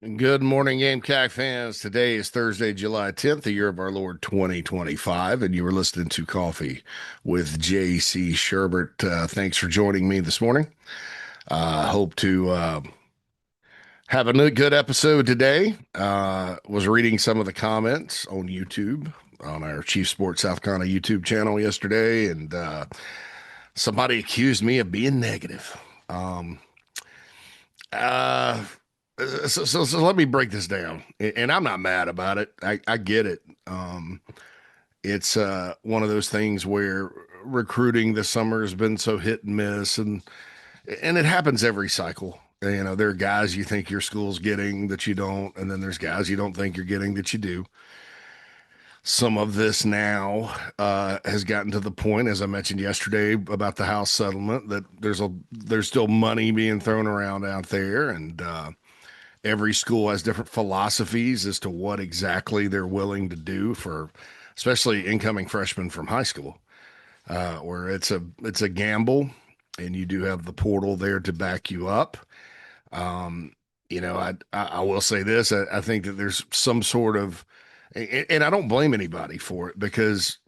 Good morning, Gamecock fans. Today is Thursday, July 10th, the year of our Lord 2025, and you were listening to Coffee with J.C. Shurburtt. Thanks for joining me this morning. Hope to have a good episode today. Was reading some of the comments on YouTube on our Chief Sports South Carolina YouTube channel yesterday, and somebody accused me of being negative. Um, uh, so let me break this down, and I'm not mad about it. I get it. It's one of those things where recruiting this summer has been so hit and miss, and it happens every cycle. You know, there are guys you think your school's getting that you don't, and then there's guys you don't think you're getting that you do. Some of this now has gotten to the point, as I mentioned yesterday, about the house settlement, that there's still money being thrown around out there, and every school has different philosophies as to what exactly they're willing to do for, especially incoming freshmen from high school, where it's a gamble, and you do have the portal there to back you up. Um, I will say this: I think that there's some sort of, and I don't blame anybody for it because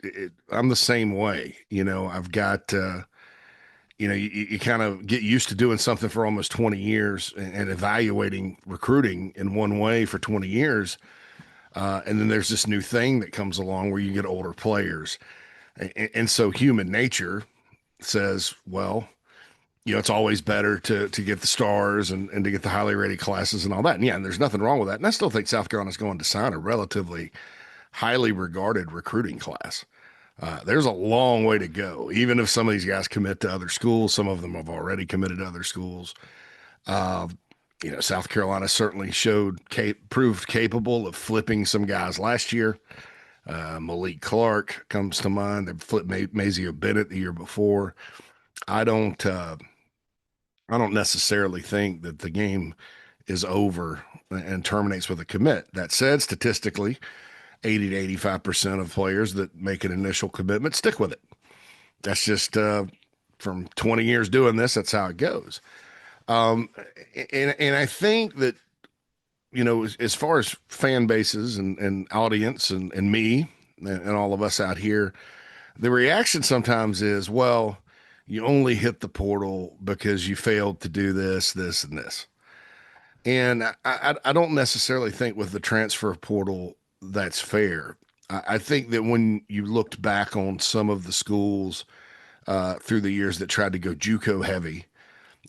I'm the same way. I've got. You kind of get used to doing something for almost 20 years and evaluating recruiting in one way for 20 years. And then there's this new thing that comes along where you get older players. And so human nature says, well, it's always better to get the stars and to get the highly rated classes and all that. And yeah, and there's nothing wrong with that. And I still think South Carolina's going to sign a relatively highly regarded recruiting class. There's a long way to go. Even if some of these guys commit to other schools, some of them have already committed to other schools. Uh, South Carolina certainly proved capable of flipping some guys last year. Malik Clark comes to mind. They flipped Mazio Bennett the year before. I don't. I don't necessarily think that the game is over and terminates with a commit. That said, statistically, 80 to 85% of players that make an initial commitment stick with it. That's just from 20 years doing this, that's how it goes. Um, and I think that, as far as fan bases and audience and me and all of us out here, the reaction sometimes is, well, you only hit the portal because you failed to do this, this, and this. And I don't necessarily think with the transfer portal that's fair. I think that when you looked back on some of the schools through the years that tried to go JUCO heavy,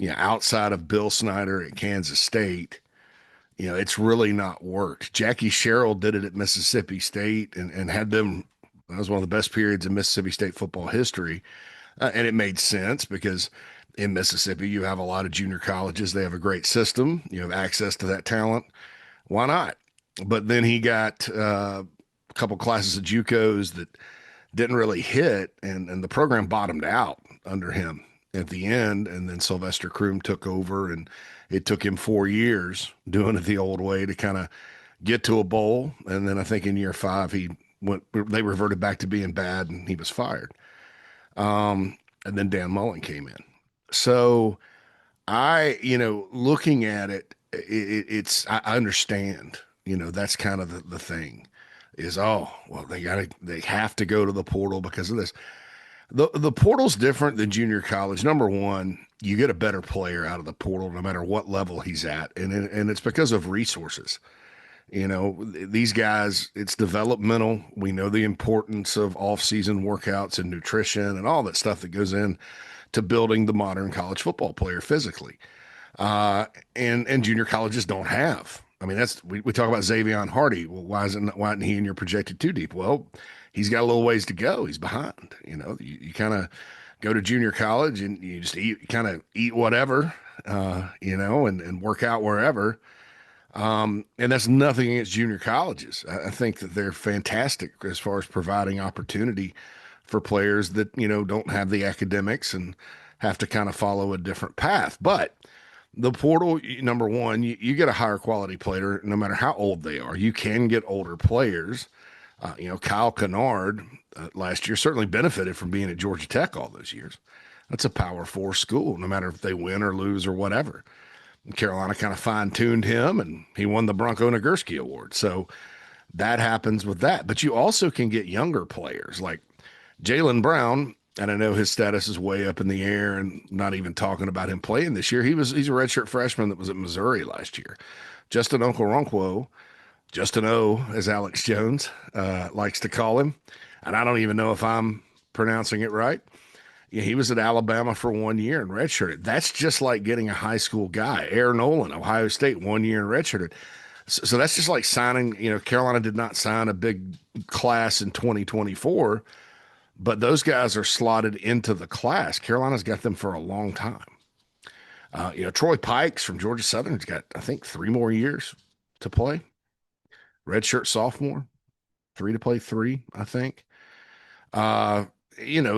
outside of Bill Snyder at Kansas State, it's really not worked. Jackie Sherrill did it at Mississippi State and had them. That was one of the best periods in Mississippi State football history. And it made sense because in Mississippi, you have a lot of junior colleges. They have a great system. You have access to that talent. Why not? But then he got a couple classes of JUCOs that didn't really hit, and the program bottomed out under him at the end. And then Sylvester Croom took over, and it took him 4 years doing it the old way to kind of get to a bowl. And then I think in year 5, they reverted back to being bad, and he was fired. And then Dan Mullen came in. So looking at I understand, that's kind of the thing is, oh, well, they have to go to the portal because of this. The portal's different than junior college. Number one, you get a better player out of the portal no matter what level he's at. And it's because of resources. These guys, it's developmental. We know the importance of off-season workouts and nutrition and all that stuff that goes in to building the modern college football player physically. And junior colleges don't have. I mean, we talk about Xavier Hardy. Well, why isn't he in your projected too deep? Well, he's got a little ways to go. He's behind. You kind of go to junior college and you just eat whatever, and work out wherever. And that's nothing against junior colleges. I think that they're fantastic as far as providing opportunity for players that, don't have the academics and have to kind of follow a different path. But the portal, number one, you get a higher quality player no matter how old they are. You can get older players. Kyle Kennard last year certainly benefited from being at Georgia Tech all those years. That's a Power 4 school, no matter if they win or lose or whatever. Carolina kind of fine tuned him, and he won the Bronco Nagurski Award. So that happens with that. But you also can get younger players like Jalen Brown. And I know his status is way up in the air, and not even talking about him playing this year. He's a redshirt freshman that was at Missouri last year. Justin Okoronkwo, Justin O, as Alex Jones likes to call him, and I don't even know if I'm pronouncing it right. Yeah, he was at Alabama for 1 year and redshirted. That's just like getting a high school guy. Air Nolan, Ohio State, 1 year and redshirted. So that's just like signing. Carolina did not sign a big class in 2024, but those guys are slotted into the class. Carolina's got them for a long time. Troy Pikes from Georgia Southern's got, I think, 3 more years to play. Redshirt sophomore, three to play, three, I think. Uh,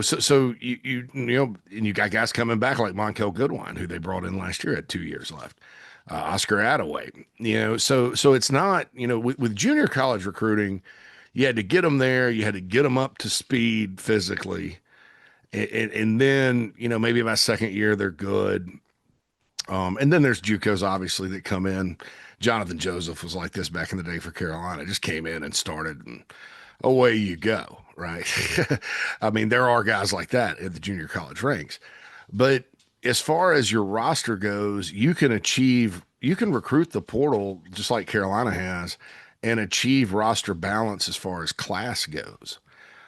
so and you got guys coming back like Monkel Goodwine, who they brought in last year, had 2 years left. Oscar Attaway, so it's not, with junior college recruiting, you had to get them there, you had to get them up to speed physically, and then maybe by second year they're good. And then there's JUCOs obviously that come in. Jonathan Joseph was like this back in the day for Carolina. Just came in and started, and away you go, right? I mean, there are guys like that at the junior college ranks. But as far as your roster goes, you can recruit the portal just like Carolina has and achieve roster balance as far as class goes.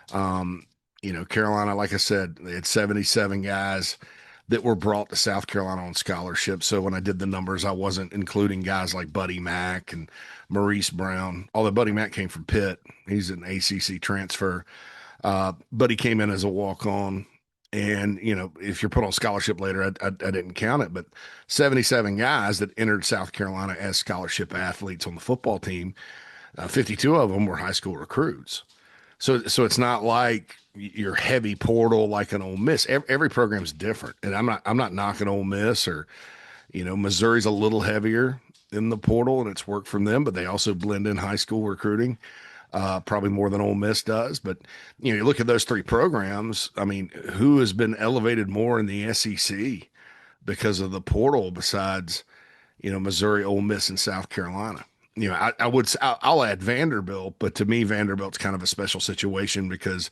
Carolina, like I said, they had 77 guys that were brought to South Carolina on scholarship. So when I did the numbers, I wasn't including guys like Buddy Mack and Maurice Brown, although Buddy Mack came from Pitt. He's an ACC transfer. But he came in as a walk-on. And, if you're put on scholarship later, I didn't count it, but 77 guys that entered South Carolina as scholarship athletes on the football team, 52 of them were high school recruits. So it's not like your heavy portal like an Ole Miss. Every program's different, and I'm not knocking Ole Miss or Missouri's a little heavier in the portal, and it's worked from them, but they also blend in high school recruiting, probably more than Ole Miss does. But you look at those three programs. I mean, who has been elevated more in the SEC because of the portal besides Missouri, Ole Miss, and South Carolina? I'll add Vanderbilt, but to me, Vanderbilt's kind of a special situation because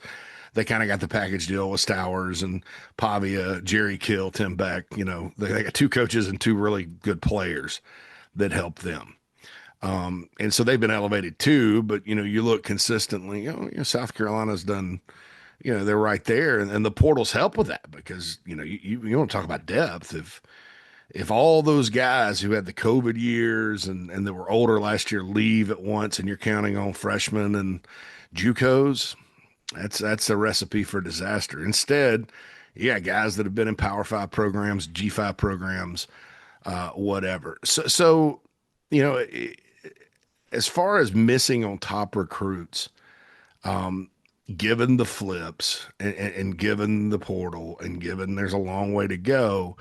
they kind of got the package deal with Stowers and Pavia, Jerry Kill, Tim Beck. They got two coaches and two really good players that help them. And so they've been elevated too, but you look consistently, South Carolina's done, they're right there, and the portals help with that because, you want to talk about depth. If all those guys who had the COVID years and that were older last year leave at once, and you're counting on freshmen and JUCOs, that's a recipe for disaster. Instead, you got guys that have been in Power Five programs, G5 programs, whatever. So as far as missing on top recruits, given the flips and given the portal and given there's a long way to go,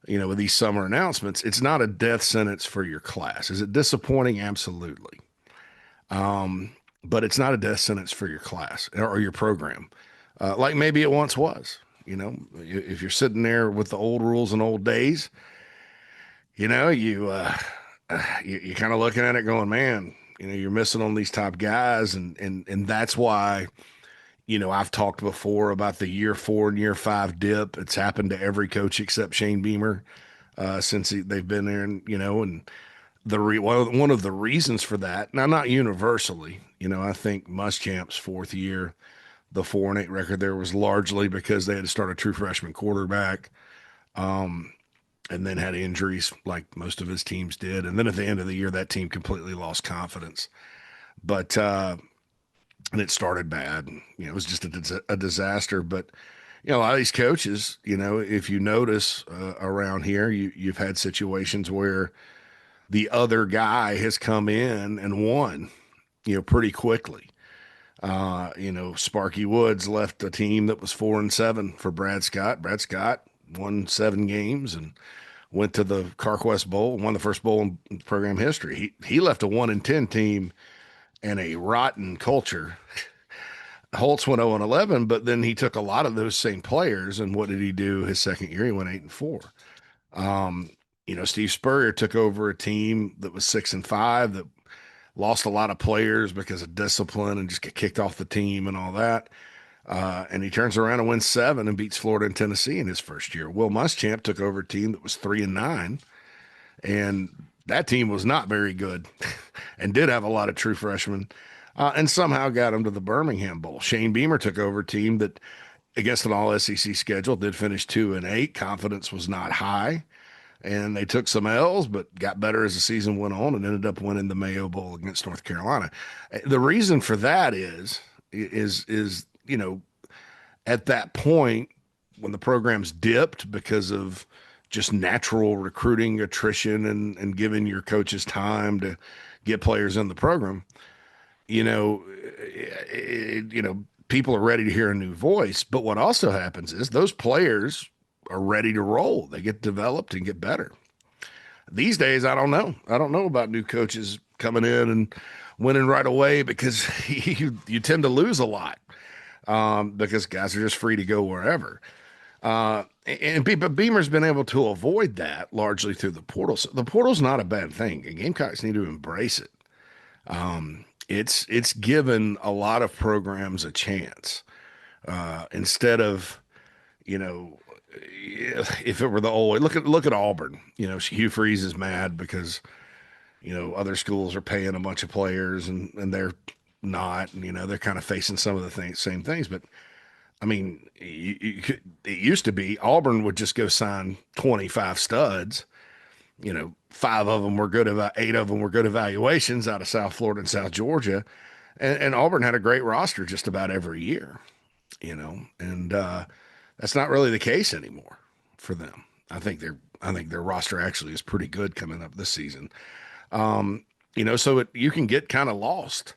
with these summer announcements, it's not a death sentence for your class. Is it disappointing? Absolutely. But it's not a death sentence for your class or your program, like maybe it once was. If you're sitting there with the old rules and old days, you kind of looking at it going, man, you're missing on these top guys, and that's why. I've talked before about the year 4 and year 5 dip. It's happened to every coach except Shane Beamer since they've been there, and one of the reasons for that, now not universally, I think Muschamp's 4th year, the 4-8 record there was largely because they had to start a true freshman quarterback, and then had injuries like most of his teams did, and then at the end of the year that team completely lost confidence, but. And it started bad. It was just a disaster. But a lot of these coaches, if you notice around here, you've had situations where the other guy has come in and won, pretty quickly. Sparky Woods left a team that was 4-7 for Brad Scott. Brad Scott won 7 games and went to the CarQuest Bowl, won the first bowl in program history. He left a 1-10 team and a rotten culture. Holtz went 0-11, but then he took a lot of those same players, and what did he do his second year? He went 8-4. Steve Spurrier took over a team that was 6-5 that lost a lot of players because of discipline and just get kicked off the team and all that. And he turns around and wins 7 and beats Florida and Tennessee in his first year. Will Muschamp took over a team that was 3-9, and that team was not very good and did have a lot of true freshmen, and somehow got him to the Birmingham Bowl. Shane Beamer took over a team that, against an all SEC schedule, did finish 2-8. Confidence was not high, and they took some L's, but got better as the season went on and ended up winning the Mayo Bowl against North Carolina. The reason for that is at that point when the program's dipped because of just natural recruiting attrition and giving your coaches time to get players in the program, you know, people are ready to hear a new voice. But what also happens is those players are ready to roll. They get developed and get better. These days, I don't know. I don't know about new coaches coming in and winning right away because you tend to lose a lot because guys are just free to go wherever. But Beamer's been able to avoid that largely through the portal. So the portal's not a bad thing. And Gamecocks need to embrace it. It's given a lot of programs a chance instead of, if it were the old way. Look at Auburn. Hugh Freeze is mad because other schools are paying a bunch of players and they're not, and they're kind of facing some of the same things. But I mean, it used to be Auburn would just go sign 25 studs. 5 of them were good. 8 of them were good evaluations out of South Florida and South Georgia, and Auburn had a great roster just about every year. And that's not really the case anymore for them. I think their roster actually is pretty good coming up this season. So you can get kind of lost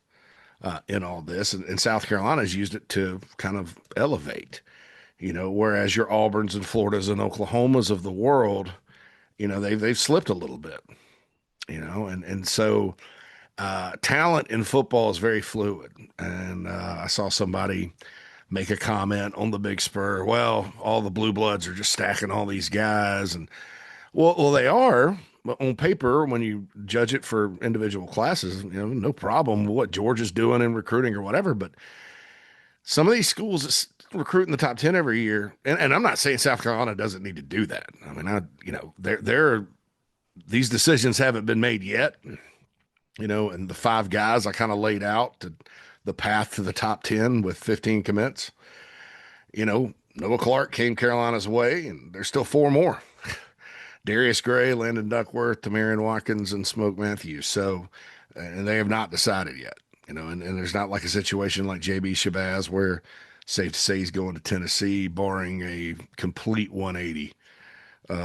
in all this, and South Carolina's used it to kind of elevate. Whereas your Auburns and Floridas and Oklahomas of the world, they've slipped a little bit. And so talent in football is very fluid. And I saw somebody make a comment on the Big Spur. Well, all the blue bloods are just stacking all these guys, and well, they are. But on paper, when you judge it for individual classes, no problem with what Georgia's doing in recruiting or whatever. But some of these schools recruit in the top 10 every year, and I'm not saying South Carolina doesn't need to do that. I mean, these decisions haven't been made yet. And the 5 guys I kind of laid out to the path to the top 10 with 15 commits. Noah Clark came Carolina's way, and there's still 4 more. Darius Gray, Landon Duckworth, Tamarian Watkins, and Smoke Matthews. So, and they have not decided yet. And there's not like a situation like JB Shabazz where safe to say he's going to Tennessee, barring a complete 180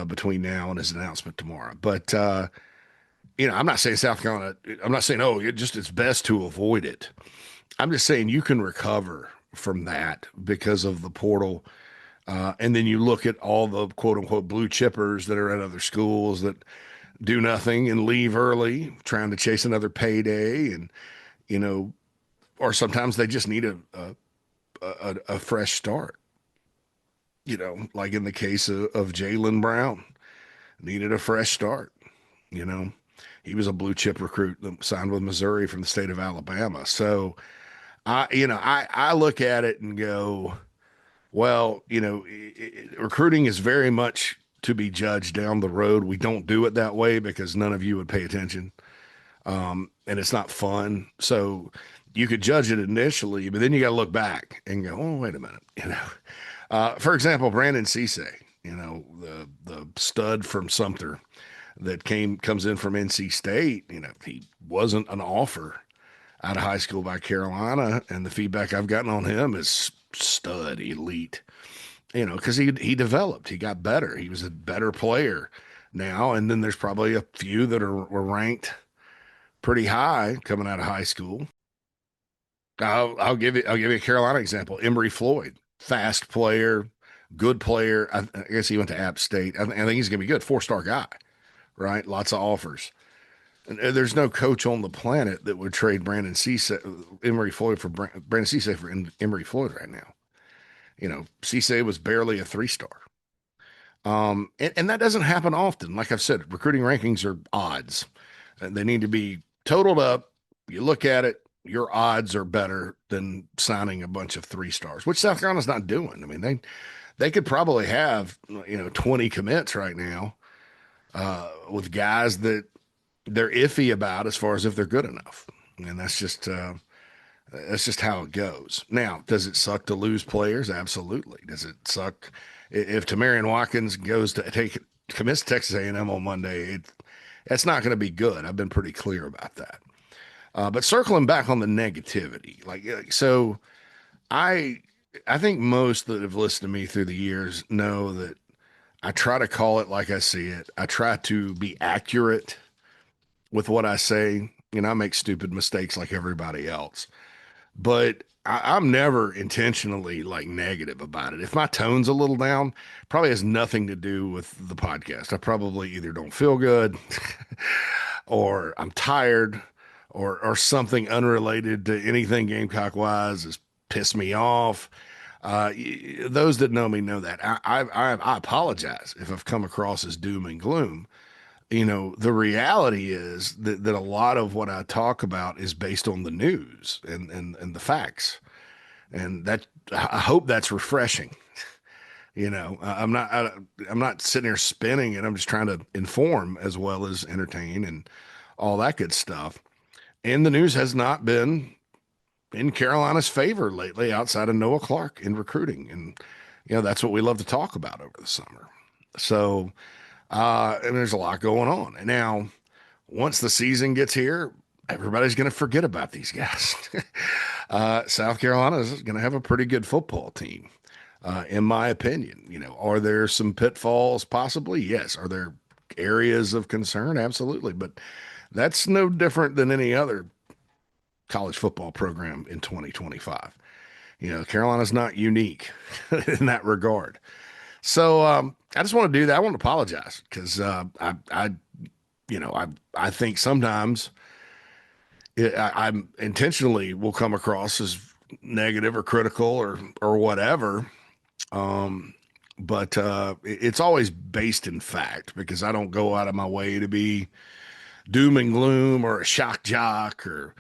between now and his announcement tomorrow. But I'm not saying South Carolina. I'm not saying it's best to avoid it. I'm just saying you can recover from that because of the portal. And then you look at all the quote unquote blue chippers that are at other schools that do nothing and leave early, trying to chase another payday, and or sometimes they just need a fresh start. Like in the case of Jaylen Brown, needed a fresh start. He was a blue chip recruit that signed with Missouri from the state of Alabama. So I look at it and go, well, recruiting is very much to be judged down the road. We don't do it that way because none of you would pay attention. And it's not fun. So you could judge it initially, but then you got to look back and go, oh, wait a minute. For example, Brandon Cisse, the stud from Sumter that comes in from NC State, he wasn't an offer out of high school by Carolina. And the feedback I've gotten on him is stud, elite, because he developed, he got better. He was a better player now. And then there's probably a few that were ranked pretty high coming out of high school. I'll give you a Carolina example. Emory Floyd, fast player, good player. I guess he went to App State. I think he's gonna be good. 4-star guy, right? Lots of offers. And there's no coach on the planet that would trade Emory Floyd for Brandon Cisse for Emory Floyd right now. Cisse was barely a 3-star. And that doesn't happen often. Like I've said, recruiting rankings are odds. And they need to be totaled up. You look at it, your odds are better than signing a bunch of 3 stars, which South Carolina's not doing. I mean, they could probably have 20 commits right now with guys that they're iffy about as far as if they're good enough. And that's just how it goes. Now, does it suck to lose players? Absolutely. Does it suck if Tamarian Watkins goes to take commits to Texas A&M on Monday? That's not going to be good. I've been pretty clear about that. But circling back on the negativity, so I I think most that have listened to me through the years know that I try to call it like I see it. I try to be accurate with what I say. I make stupid mistakes like everybody else, but I'm never intentionally like negative about it. If my tone's a little down, probably has nothing to do with the podcast. I probably either don't feel good or I'm tired or something unrelated to anything Gamecock wise has pissed me off. Those that know me know that. I apologize if I've come across as doom and gloom. The reality is that a lot of what I talk about is based on the news and the facts. And that I hope that's refreshing. I'm not sitting here spinning it. I'm just trying to inform as well as entertain and all that good stuff. And the news has not been in Carolina's favor lately outside of Noah Clark in recruiting. And, that's what we love to talk about over the summer. So, and there's a lot going on. And now, once the season gets here, everybody's going to forget about these guys. South Carolina is going to have a pretty good football team, in my opinion. Are there some pitfalls? Possibly, yes. Are there areas of concern? Absolutely. But that's no different than any other college football program in 2025. Carolina's not unique in that regard. So I just want to do that. I want to apologize because I think sometimes I'm intentionally will come across as negative or critical or whatever. Um, but it's always based in fact because I don't go out of my way to be doom and gloom or a shock jock or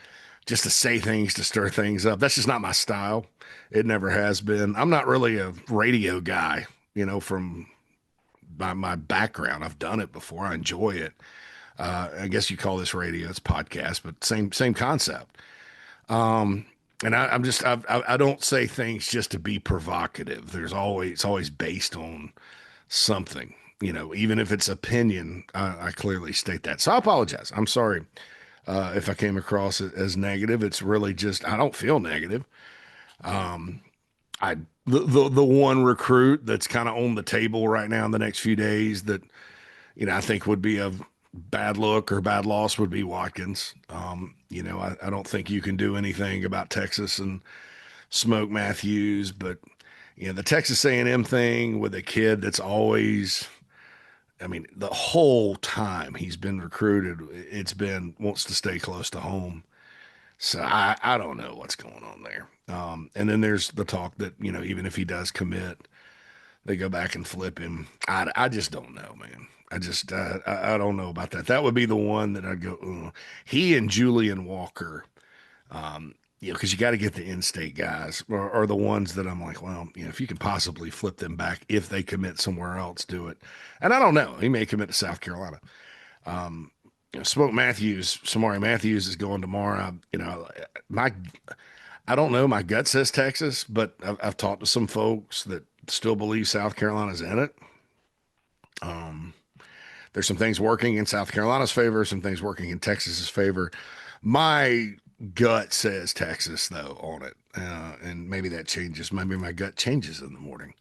just to say things to stir things up. That's just not my style. It never has been. I'm not really a radio guy, from my background. I've done it before. I enjoy it. I guess you call this radio. It's podcast, but same concept. And I don't say things just to be provocative. It's always based on something, even if it's opinion. I clearly state that. So I apologize. I'm sorry if I came across as negative. It's really just I don't feel negative. I the one recruit that's kind of on the table right now in the next few days that I think would be a bad look or bad loss would be Watkins. I don't think you can do anything about Texas and Smoke Matthews, but the Texas A&M thing with a kid that's always, I mean, the whole time he's been recruited, it's been wants to stay close to home. So I don't know what's going on there. And then there's the talk that, even if he does commit, they go back and flip him. I just don't know, man. I don't know about that. That would be the one that I'd go, ugh. He and Julian Walker, because you got to get the in-state guys are the ones that I'm like, well, if you can possibly flip them back if they commit somewhere else, do it. And I don't know. He may commit to South Carolina. Samari Matthews is going tomorrow. My I don't know. My gut says Texas, but I've talked to some folks that still believe South Carolina's in it. There's some things working in South Carolina's favor, some things working in Texas's favor. My gut says Texas, though, on it, and maybe that changes. Maybe my gut changes in the morning.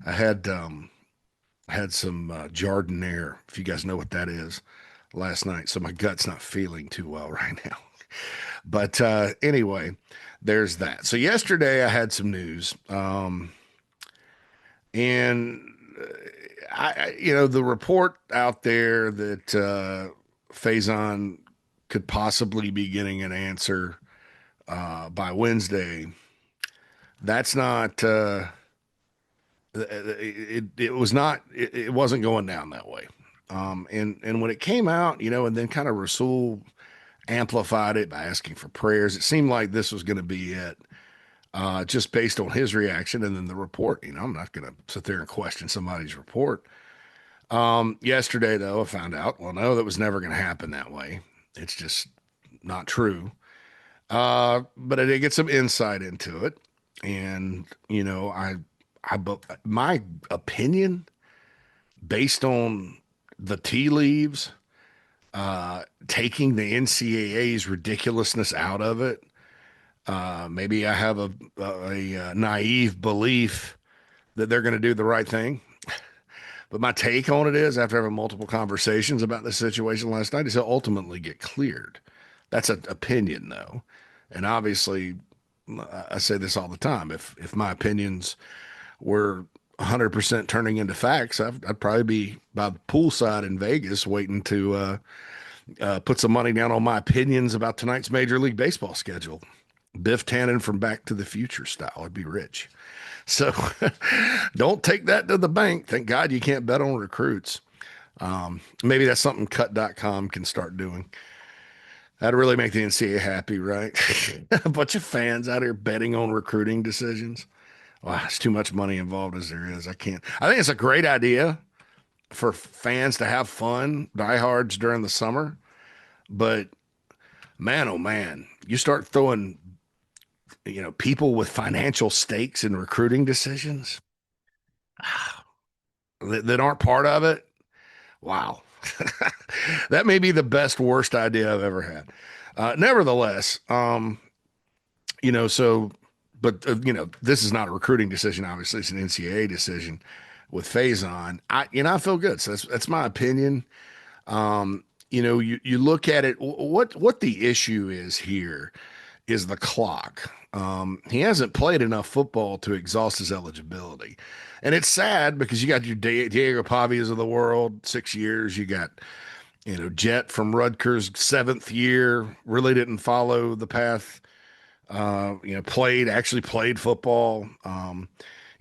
I had some Jardiniere, if you guys know what that is, last night, so my gut's not feeling too well right now. But anyway, there's that. So yesterday I had some news, and the report out there that Faison could possibly be getting an answer by Wednesday. That's not It was not, it wasn't going down that way. And when it came out, and then kind of Rasul amplified it by asking for prayers, it seemed like this was going to be it, just based on his reaction and then the report. I'm not going to sit there and question somebody's report. Yesterday, though, I found out, well, no, that was never going to happen that way. It's just not true. But I did get some insight into it. And, my opinion based on the tea leaves, taking the NCAA's ridiculousness out of it. Maybe I have a naive belief that they're going to do the right thing. But my take on it is, after having multiple conversations about this situation last night, is he'll ultimately get cleared. That's an opinion, though. And obviously, I say this all the time. If my opinions were 100% turning into facts, I'd probably be by the poolside in Vegas waiting to put some money down on my opinions about tonight's Major League Baseball schedule. Biff Tannen from Back to the Future style. I'd be rich. So don't take that to the bank. Thank God you can't bet on recruits. Maybe that's something cut.com can start doing. That'd really make the NCAA happy, right? A bunch of fans out here betting on recruiting decisions. Wow, it's too much money involved as there is. I can't. I think it's a great idea for fans to have fun, diehards during the summer. But man, oh man, you start throwing, people with financial stakes in recruiting decisions that aren't part of it. Wow. That may be the best, worst idea I've ever had. Nevertheless, so, but, this is not a recruiting decision. Obviously, it's an NCAA decision with Faison. I feel good. So that's my opinion. You look at it, what the issue is here is the clock. He hasn't played enough football to exhaust his eligibility. And it's sad because you got your Diego Pavias of the world, 6 years. You got, Jet from Rutgers, 7th year, really didn't follow the path. Actually played football.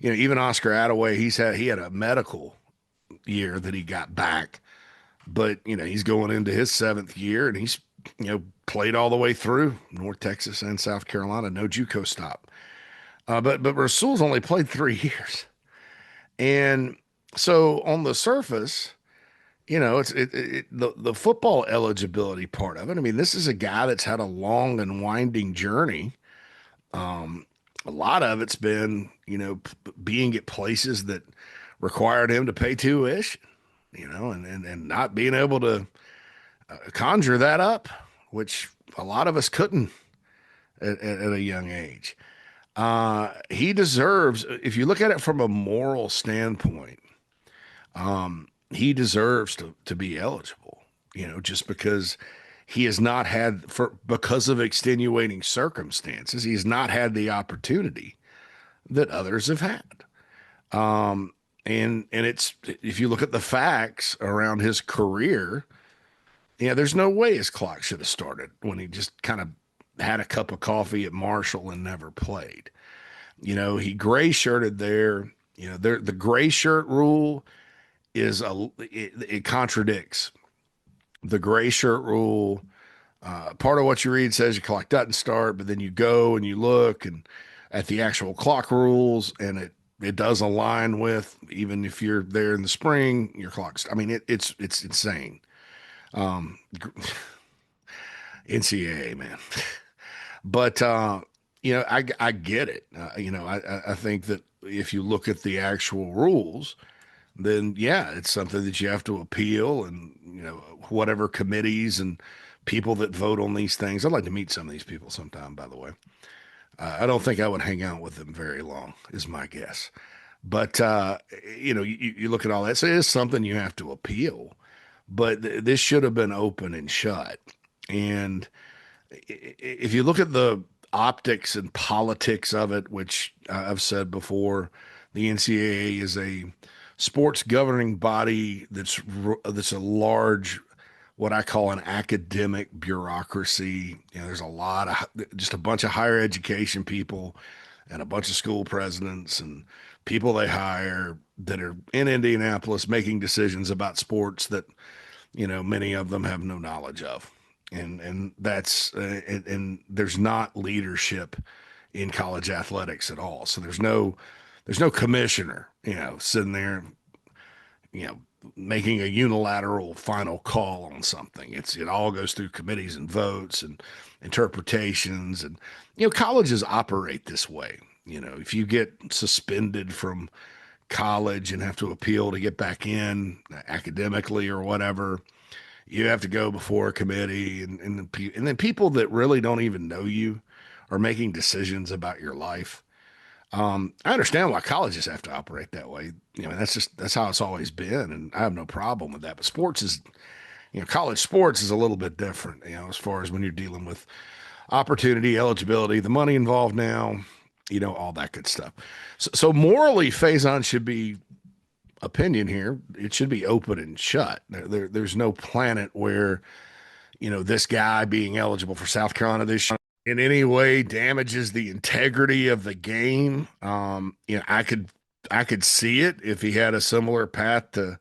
Even Oscar Attaway, he had a medical year that he got back, but he's going into his 7th year and he's, played all the way through North Texas and South Carolina, no JUCO stop. But Rasul's only played 3 years. And so on the surface, the football eligibility part of it. I mean, this is a guy that's had a long and winding journey. A lot of it's been, being at places that required him to pay tuition, and not being able to conjure that up, which a lot of us couldn't at a young age. He deserves, if you look at it from a moral standpoint, he deserves to be eligible, just because he has not had, because of extenuating circumstances, he has not had the opportunity that others have had. And it's, if you look at the facts around his career, there's no way his clock should have started when he just kind of had a cup of coffee at Marshall and never played. He gray shirted there. The gray shirt rule it contradicts the gray shirt rule. Part of what you read says your clock doesn't start, but then you go and you look and at the actual clock rules, and it does align with, even if you're there in the spring, your clock's. I mean, it's insane. NCAA, man. But I get it. I think that if you look at the actual rules, then yeah, it's something that you have to appeal, and whatever committees and people that vote on these things. I'd like to meet some of these people sometime, by the way. I don't think I would hang out with them very long, is my guess. But you look at all that, so it is something you have to appeal. But this should have been open and shut. And if you look at the optics and politics of it, which I've said before, the NCAA is a sports governing body that's a large, what I call an academic bureaucracy. There's a lot of, just a bunch of higher education people and a bunch of school presidents and people they hire that are in Indianapolis making decisions about sports that, many of them have no knowledge of. And that's and there's not leadership in college athletics at all. So there's no commissioner, sitting there, you know, making a unilateral final call on something. It all goes through committees and votes and interpretations, and colleges operate this way. If you get suspended from college and have to appeal to get back in academically or whatever, you have to go before a committee, and then people that really don't even know you are making decisions about your life. I understand why colleges have to operate that way. That's how it's always been, and I have no problem with that. But sports is, college sports is a little bit different. As far as when you're dealing with opportunity, eligibility, the money involved now, all that good stuff. So morally, Faison should be opinion here. It should be open and shut. There's no planet where this guy being eligible for South Carolina this year in any way damages the integrity of the game. I could see it if he had a similar path to,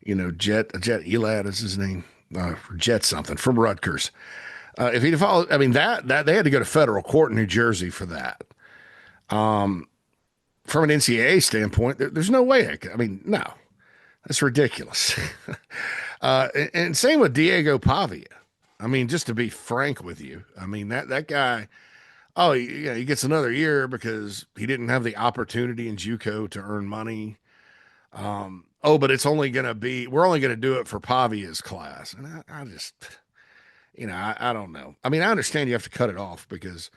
Jet Elad is his name, Jet something from Rutgers. If he'd followed, I mean that they had to go to federal court in New Jersey for that. From an NCAA standpoint, there's no way. No, that's ridiculous. And same with Diego Pavia. Just to be frank with you, that guy. Oh, yeah, he gets another year because he didn't have the opportunity in JUCO to earn money. But we're only gonna do it for Pavia's class, and I just, I don't know. I understand you have to cut it off because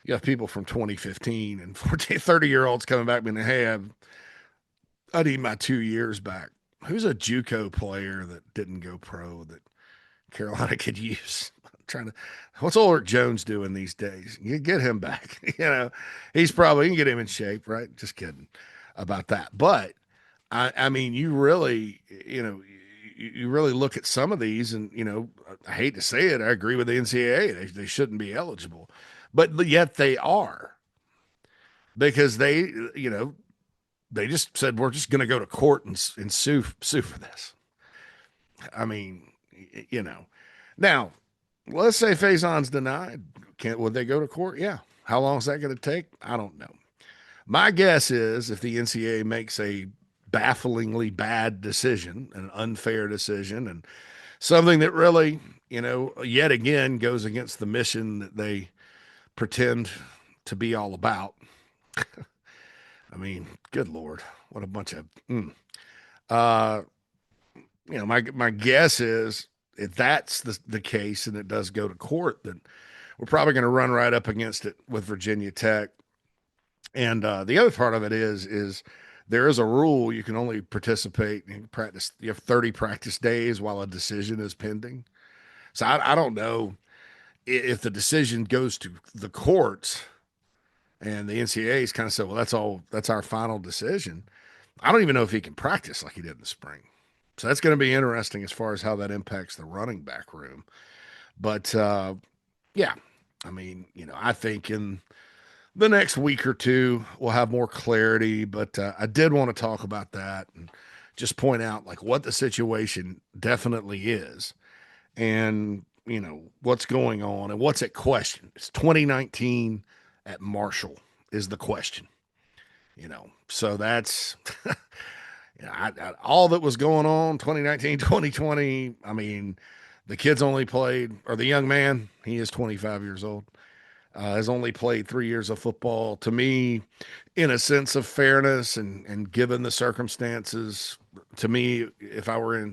you have people from 2015 and 40, 30-year-olds coming back and hey, I need my 2 years back. Who's a JUCO player that didn't go pro that Carolina could use? What's Ulrich Jones doing these days? You get him back. He's probably, you can get him in shape, right? Just kidding about that. But you really, you really look at some of these, and I hate to say it, I agree with the NCAA. They shouldn't be eligible, but yet they are, because they just said we're just going to go to court and sue for this. Now let's say Faison's denied. Would they go to court? Yeah. How long is that going to take? I don't know. My guess is if the NCAA makes a bafflingly bad decision, an unfair decision, and something that really, yet again goes against the mission that they pretend to be all about. Good Lord, what a bunch of. My guess is if that's the case and it does go to court, then we're probably going to run right up against it with Virginia Tech. And the other part of it is there is a rule you can only participate in practice. You have 30 practice days while a decision is pending. So I don't know if the decision goes to the courts and the NCAA is kind of said, well, that's our final decision. I don't even know if he can practice like he did in the spring. So that's going to be interesting as far as how that impacts the running back room. But yeah, I think in the next week or two we'll have more clarity. But I did want to talk about that and just point out like what the situation definitely is, and what's going on and what's at question. It's 2019 at Marshall is the question. So that's all that was going on 2019, 2020. The kids only played, or the young man, he is 25 years old, has only played 3 years of football. To me, in a sense of fairness and given the circumstances, to me, if I were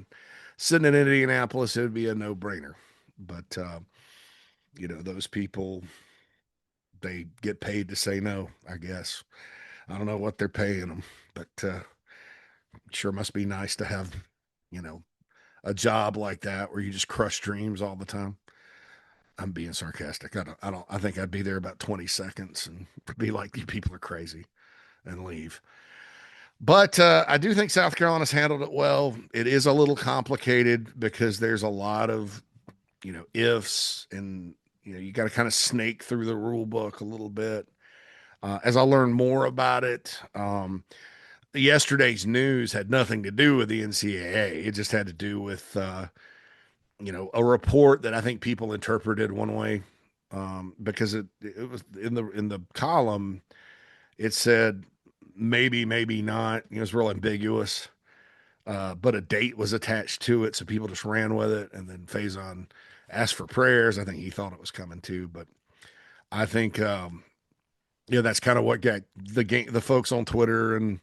sitting in Indianapolis, it would be a no-brainer. But those people, they get paid to say no, I guess. I don't know what they're paying them, but sure must be nice to have, a job like that where you just crush dreams all the time. I'm being sarcastic. I think I'd be there about 20 seconds and be like, you people are crazy, and leave. But I do think South Carolina's handled it well. It is a little complicated because there's a lot of, ifs, and, you got to kind of snake through the rule book a little bit. As I learn more about it, yesterday's news had nothing to do with the NCAA. It just had to do with a report that I think people interpreted one way, because it was in the column. It said maybe, maybe not. It was real ambiguous, but a date was attached to it, so people just ran with it. And then Faison asked for prayers. I think he thought it was coming too, but I think that's kind of what got the folks on Twitter and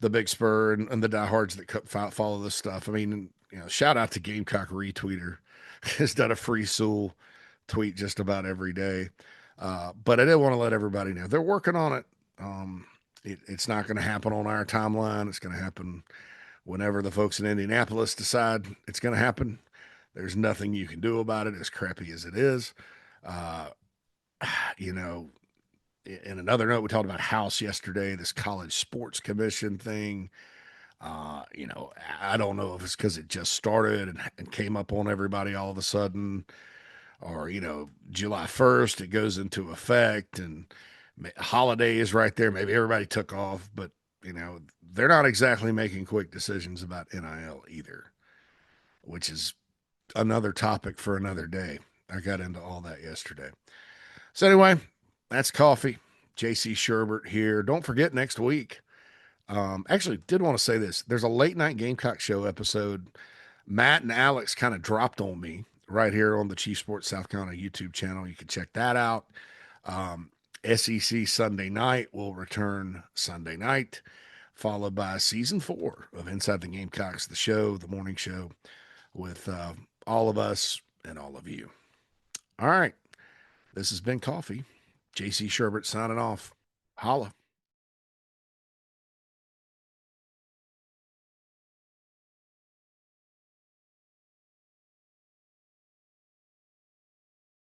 the Big Spur and the diehards that follow this stuff. I mean, shout out to Gamecock retweeter has done a free Sewell tweet just about every day. But I did want to let everybody know they're working on it. It's not going to happen on our timeline. It's going to happen whenever the folks in Indianapolis decide it's going to happen. There's nothing you can do about it, as crappy as it is. Uh, you know, in another note, we talked about House yesterday, this college sports commission thing. I don't know if it's because it just started and came up on everybody all of a sudden, or, July 1st, it goes into effect and holiday is right there. Maybe everybody took off, but, they're not exactly making quick decisions about NIL either, which is another topic for another day. I got into all that yesterday. So, anyway, that's coffee. JC Shurburtt here. Don't forget next week. Actually, did want to say this. There's a late night Gamecock show episode. Matt and Alex kind of dropped on me right here on the Chief Sports South Carolina YouTube channel. You can check that out. SEC Sunday Night will return Sunday night, followed by season 4 of Inside the Gamecocks, the show, the morning show with all of us and all of you. All right. This has been Coffee. JC Shurburtt signing off. Holla.